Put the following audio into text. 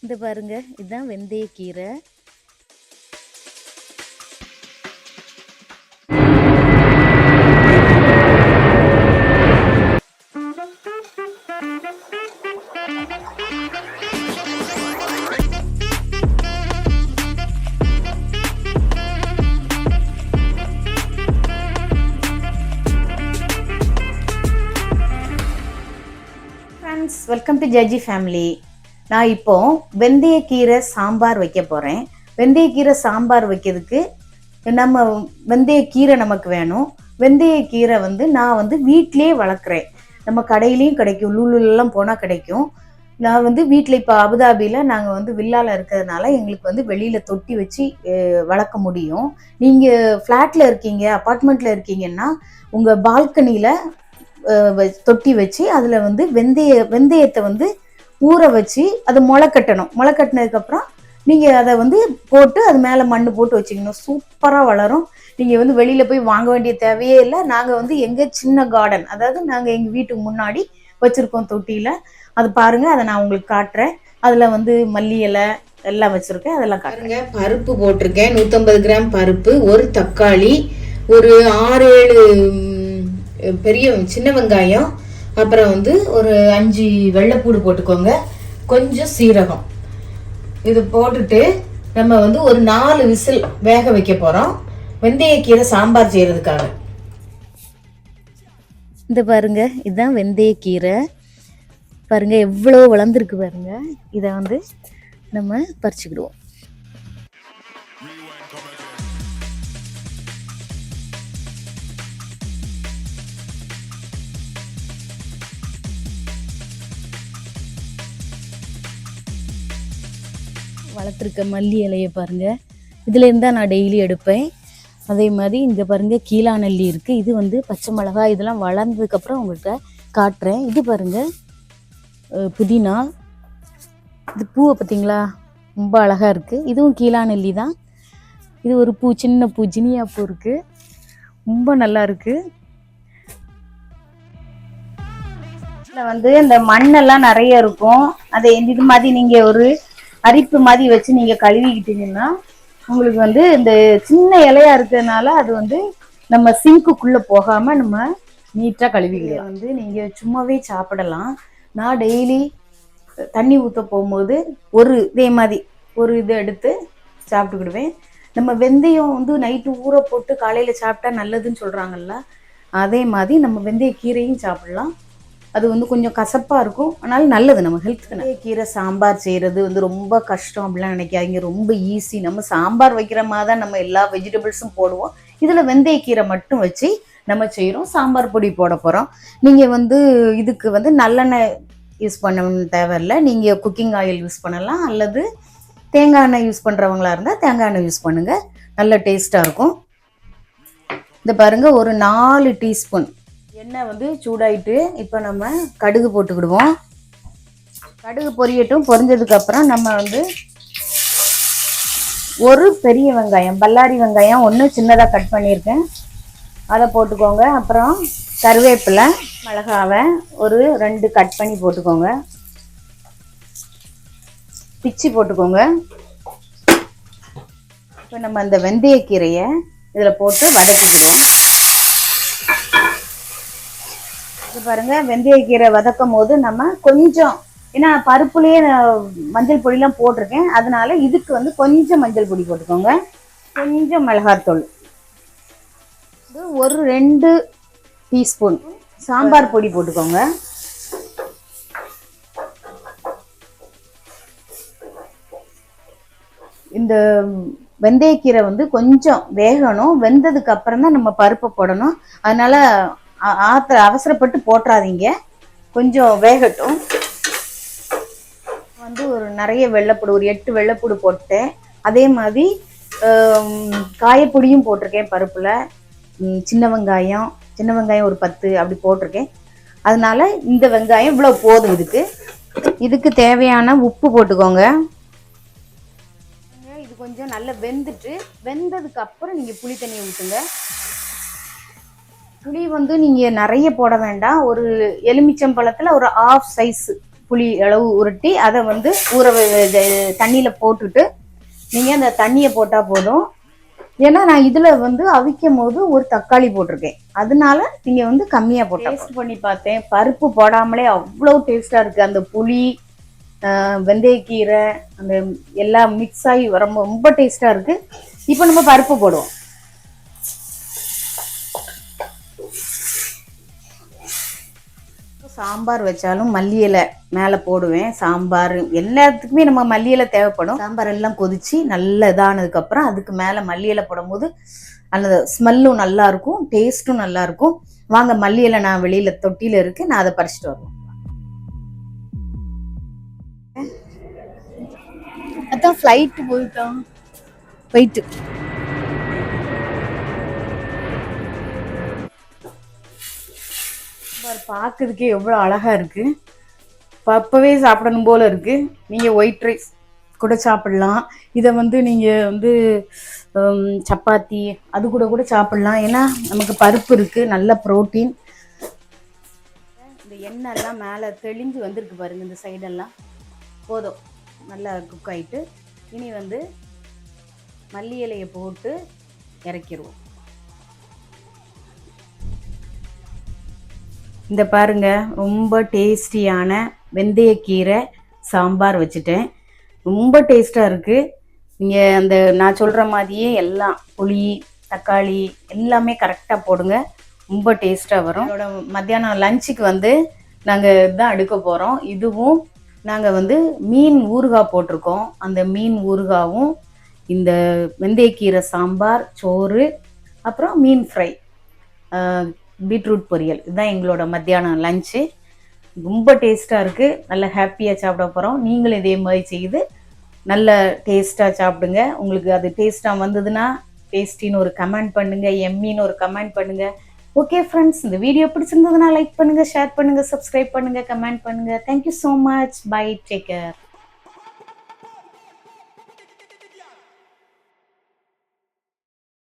இந்த பாருங்க, இதுதான் வெந்தயக்கீரை. ஃப்ரெண்ட்ஸ், வெல்கம் டு ஜட்ஜி ஃபேமிலி. நான் இப்போ வெந்தயக்கீரை சாம்பார் வைக்க போகிறேன். வெந்தயக்கீரை சாம்பார் வைக்கிறதுக்கு நம்ம வெந்தயக்கீரை நமக்கு வேணும். வெந்தயக்கீரை நான் வீட்டிலே வளர்க்குறேன். நம்ம கடையிலையும் கிடைக்கும், லூலுலாம் போனால் கிடைக்கும். நான் வீட்டில் இப்போ அபுதாபியில் நாங்கள் வில்லாவில் இருக்கிறதுனால எங்களுக்கு வெளியில் தொட்டி வச்சு வளர்க்க முடியும். நீங்கள் ஃப்ளாட்டில் இருக்கீங்க, அப்பார்ட்மெண்ட்டில் இருக்கீங்கன்னா உங்கள் பால்கனியில் தொட்டி வச்சு அதில் வெந்தயத்தை ஊற வச்சு அதை முளை கட்டணும். முளை கட்டினதுக்கப்புறம் நீங்கள் அதை போட்டு அது மேலே மண் போட்டு வச்சுக்கணும். சூப்பராக வளரும். நீங்கள் வெளியில் போய் வாங்க வேண்டிய தேவையே இல்லை. நாங்கள் எங்கள் சின்ன கார்டன், அதாவது நாங்கள் எங்கள் வீட்டுக்கு முன்னாடி வச்சுருக்கோம் தொட்டியில். அது பாருங்கள், அதை நான் உங்களுக்கு காட்டுறேன். அதில் மல்லி இலை எல்லாம் வச்சுருக்கேன், அதெல்லாம் காட்டுறேங்க. பருப்பு போட்டிருக்கேன், 150 கிராம் பருப்பு, ஒரு தக்காளி, ஒரு 6-7 பெரிய சின்ன வெங்காயம், அப்புறம் ஒரு 5 வெள்ளைப்பூடு போட்டுக்கோங்க, கொஞ்சம் சீரகம். இது போட்டுட்டு நம்ம ஒரு 4 விசில் வேக வைக்க போகிறோம் வெந்தயக்கீரை சாம்பார் செய்கிறதுக்காக. இந்த பாருங்க, இதுதான் வெந்தயக்கீரை. பாருங்க எவ்வளோ வளர்ந்துருக்கு பாருங்க. இதை நம்ம பறிச்சுக்கிடுவோம். வளர்த்துருக்க மல்லி இலையை பாருங்கள், இதுலேருந்து தான் நான் டெய்லி எடுப்பேன். அதே மாதிரி இங்கே பாருங்கள் கீழாநெல்லி இருக்குது. இது பச்சை மிளகாய், இதெல்லாம் வளர்ந்ததுக்கப்புறம் உங்கள்கிட்ட காட்டுறேன். இது பாருங்கள் புதினா. இது பூவை பார்த்தீங்களா, ரொம்ப அழகாக இருக்குது. இதுவும் கீழாநெல்லி தான். இது ஒரு பூ, சின்ன பூ, ஜினியா பூ இருக்குது, ரொம்ப நல்லா இருக்குது. இதில் இந்த மண்ணெல்லாம் நிறைய இருக்கும். அதை இது மாதிரி நீங்கள் ஒரு அரிப்பு மாதிரி வச்சு நீங்கள் கழுவிக்கிட்டீங்கன்னா உங்களுக்கு இந்த சின்ன இலையா இருக்கிறதுனால அது நம்ம சிங்க்குள்ளே போகாமல் நம்ம நீட்டாக கழுவிக்கலாம். நீங்கள் சும்மாவே சாப்பிடலாம். நான் டெய்லி தண்ணி ஊற்ற போகும்போது இதே மாதிரி ஒரு இது எடுத்து சாப்பிட்டுக்கிடுவேன். நம்ம வெந்தயம் நைட்டு ஊற போட்டு காலையில் சாப்பிட்டா நல்லதுன்னு சொல்கிறாங்கல்ல, அதே மாதிரி நம்ம வெந்தயக்கீரையும் சாப்பிடலாம். அது கொஞ்சம் கசப்பாக இருக்கும், ஆனாலும் நல்லது நம்ம ஹெல்த்துக்கு. கீரை சாம்பார் செய்கிறது ரொம்ப கஷ்டம் அப்படிலாம் நினைக்காதீங்க, ரொம்ப ஈஸி. நம்ம சாம்பார் வைக்கிற மாதிரி தான் நம்ம எல்லா வெஜிடபிள்ஸும் போடுவோம். இதில் வெந்தயக்கீரை மட்டும் வச்சு நம்ம செய்கிறோம். சாம்பார் பொடி போட போகிறோம். நீங்கள் இதுக்கு நல்லெண்ணெய் யூஸ் பண்ண தேவையில்லை. நீங்கள் குக்கிங் ஆயில் யூஸ் பண்ணலாம், அல்லது தேங்காய் எண்ணெய் யூஸ் பண்ணுறவங்களா இருந்தால் தேங்காய் எண்ணெய் யூஸ் பண்ணுங்கள், நல்ல டேஸ்ட்டாக இருக்கும். இந்த பாருங்கள், ஒரு 4 டீஸ்பூன் எண்ணெய் சூடாயிட்டு இப்போ நம்ம கடுகு போட்டுக்கிடுவோம். கடுகு பொரியட்டும். பொரிஞ்சதுக்கப்புறம் நம்ம ஒரு பெரிய வெங்காயம், பல்லாரி வெங்காயம் 1 சின்னதாக கட் பண்ணியிருக்கேன், அதை போட்டுக்கோங்க. அப்புறம் கருவேப்பிலை, மிளகாவை ஒரு 2 கட் பண்ணி போட்டுக்கோங்க, பிச்சு போட்டுக்கோங்க. இப்போ நம்ம அந்த வெந்தயக்கீரையை இதில் போட்டு வதக்கிக்கிடுவோம். இது பாருங்கள், வெந்தயக்கீரை வதக்கும் போது நம்ம கொஞ்சம், ஏன்னா பருப்புலேயே மஞ்சள் பொடியெலாம் போட்டிருக்கேன், அதனால இதுக்கு கொஞ்சம் மஞ்சள் பொடி போட்டுக்கோங்க, கொஞ்சம் மிளகாத்தூள், ஒரு 2 டீஸ்பூன் சாம்பார் பொடி போட்டுக்கோங்க. இந்த வெந்தயக்கீரை கொஞ்சம் வேகணும். வெந்ததுக்கு அப்புறம் தான் நம்ம பருப்பை போடணும். அதனால அவசரப்பட்டு போட்டுறாதீங்க, கொஞ்சம் வேகட்டும். ஒரு நிறைய வெள்ளைப்பூடு, ஒரு 8 வெள்ளைப்பூடு போட்டேன். அதே மாதிரி காயப்பொடியும் போட்டிருக்கேன் பருப்பில். சின்ன வெங்காயம் ஒரு 10 அப்படி போட்டிருக்கேன். அதனால இந்த வெங்காயம் இவ்வளோ போதும். இதுக்கு தேவையான உப்பு போட்டுக்கோங்க. இது கொஞ்சம் நல்லா வெந்ததுக்கு அப்புறம் நீங்கள் புளி தண்ணியை ஊற்றுங்க. புளி நீங்கள் நிறைய போட வேண்டாம். ஒரு எலுமிச்சம்பழத்தில் ஒரு 1/2 சைஸ் புளி அளவு உருட்டி அதை வந்து தண்ணியில் போட்டுட்டு நீங்கள் அந்த தண்ணியை போட்டால் போதும். ஏன்னா நான் இதில் வந்து அவிக்கும் போது ஒரு தக்காளி போட்டிருக்கேன், அதனால நீங்கள் வந்து கம்மியாக போட்டு டேஸ்ட் பண்ணி பார்த்தேன். பருப்பு போடாமலே அவ்வளோ டேஸ்ட்டாக இருக்குது. அந்த புளி வெந்தயக்கீரை அந்த எல்லாம் மிக்ஸ் ஆகி ரொம்ப டேஸ்ட்டாக இருக்குது. இப்போ நம்ம பருப்பு போடுவோம். சாம்பார் வச்சாலும் மல்லி இலை மேலே போடுவேன். சாம்பார் எல்லாத்துக்குமே நம்ம மல்லி இலை தேவைப்படும். சாம்பார் எல்லாம் கொதிச்சு நல்ல இதானதுக்கப்புறம் அதுக்கு மேலே மல்லி இலை போடும்போது அந்த ஸ்மெல்லும் நல்லா இருக்கும், டேஸ்ட்டும் நல்லா இருக்கும். வாங்க, மல்லி இலை நான் வெளியில தொட்டியில இருக்கு, நான் அதை பறிச்சுட்டு வருவேன். அதான் ஃப்ளைட் போயிட்டான், போயிட்டு பார்க்கறதுக்கே எவ்வளோ அழகா இருக்கு. அப்பவே சாப்பிடணும் போல இருக்கு. நீங்க ஒயிட் ரைஸ் கூட சாப்பிடலாம். இதை வந்து நீங்க வந்து சப்பாத்தி அது கூட சாப்பிடலாம். ஏன்னா நமக்கு பருப்பு இருக்கு, நல்ல புரோட்டீன். இந்த எண்ணெய் எல்லாம் மேலே தெளிஞ்சு வந்திருக்கு பாருங்க, இந்த சைடெல்லாம் போதும், நல்லா குக் ஆயிட்டு. இனி வந்து மல்லி இலையை போட்டு இறக்கிடுவோம். இந்த பாருங்க, ரொம்ப டேஸ்டியான வெந்தயக்கீரை சாம்பார் வச்சுட்டேன். ரொம்ப டேஸ்ட்டாக இருக்குது. நீங்கள் அந்த நான் சொல்கிற மாதிரியே எல்லாம் புளி தக்காளி எல்லாமே கரெக்டாக போடுங்க, ரொம்ப டேஸ்ட்டாக வரும். இதோட மத்தியானம் லஞ்சுக்கு வந்து நாங்கள் இதுதான் எடுக்க போகிறோம். இதுவும் நாங்கள் வந்து மீன் ஊறுகாய் போட்டிருக்கோம். அந்த மீன் ஊறுகாவும் இந்த வெந்தயக்கீரை சாம்பார், சோறு, அப்புறம் மீன் ஃப்ரை, பீட்ரூட் பொரியல், இதுதான் எங்களோட மத்தியானம் லஞ்சு. ரொம்ப டேஸ்ட்டாக இருக்குது. நல்ல ஹாப்பியாக சாப்பிட போகிறோம். நீங்களும் இதே மாதிரி செய்து நல்ல டேஸ்ட்டாக சாப்பிடுங்க. உங்களுக்கு அது டேஸ்ட்டாக வந்ததுன்னா டேஸ்டின்னு ஒரு கமெண்ட் பண்ணுங்கள், எம்மின்னு ஒரு கமெண்ட் பண்ணுங்கள். ஓகே ஃப்ரெண்ட்ஸ், இந்த வீடியோ பிடிச்சிருந்ததுன்னா லைக் பண்ணுங்கள், ஷேர் பண்ணுங்கள், சப்ஸ்கிரைப் பண்ணுங்கள், கமெண்ட் பண்ணுங்கள். Thank you so much. Bye, take care.